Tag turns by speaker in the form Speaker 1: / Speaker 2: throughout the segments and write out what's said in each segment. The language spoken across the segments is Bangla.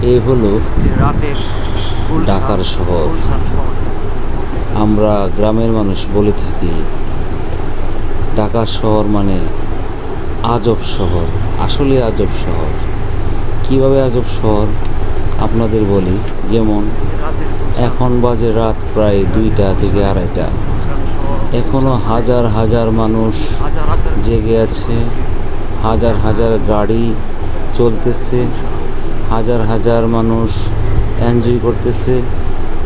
Speaker 1: এই হলো ঢাকার শহর। আমরা গ্রামের মানুষ বলে থাকি ঢাকা শহর মানে আজব শহর। আসলে আজব শহর। কিভাবে আজব শহর আপনাদের বলি। যেমন এখন বাজে রাত প্রায় 2টা থেকে 2:30। এখনো হাজার হাজার মানুষ জেগে আছে, হাজার হাজার গাড়ি চলতেছে, হাজার হাজার মানুষ এনজয় করতেছে।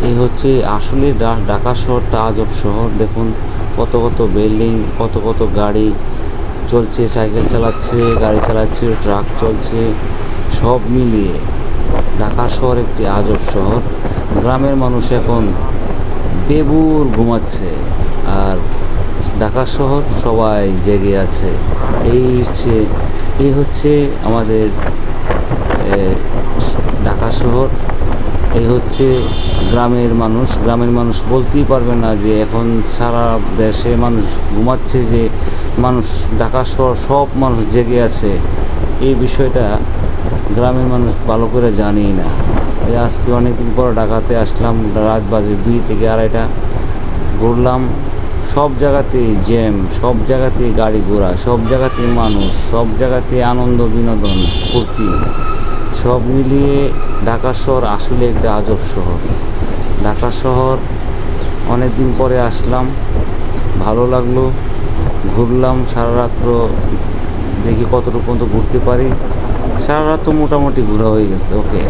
Speaker 1: এই হচ্ছে আসলে ঢাকা শহরটা আজব শহর। দেখুন কত কত বিল্ডিং, কত কত গাড়ি চলছে, সাইকেল চালাচ্ছে, গাড়ি চালাচ্ছে, ট্রাক চলছে, সব মিলিয়ে ঢাকা শহর একটি আজব শহর। গ্রামের মানুষ এখন বেবুর ঘুমাচ্ছে, আর ঢাকা শহর সবাই জেগে আছে। এই হচ্ছে আমাদের ঢাকা শহর। এই হচ্ছে গ্রামের মানুষ। গ্রামের মানুষ বলতেই পারবে না যে এখন সারা দেশে মানুষ ঘুমাচ্ছে, যে মানুষ ঢাকা শহর সব মানুষ জেগে আছে। এই বিষয়টা গ্রামের মানুষ ভালো করে জানেই না। আজকে অনেক দিন পর ঢাকাতে আসলাম, রাত বাজে 2 থেকে 2:30। ঘুরলাম, সব জায়গাতেই জ্যাম, সব জায়গাতেই গাড়ি ঘোড়া, সব জায়গাতেই মানুষ, সব জায়গাতেই আনন্দ, বিনোদন, ফুর্তি, সব মিলিয়ে ঢাকা শহর আসলে একটা আজব শহর। ঢাকা শহর অনেক দিন পরে আসলাম, ভালো লাগলো। ঘুরলাম সারা রাত্র, দেখি কতটুকু পর্যন্ত ঘুরতে পারি। সারা রাত তো মোটামুটি ঘোরা হয়ে গেছে। ওকে।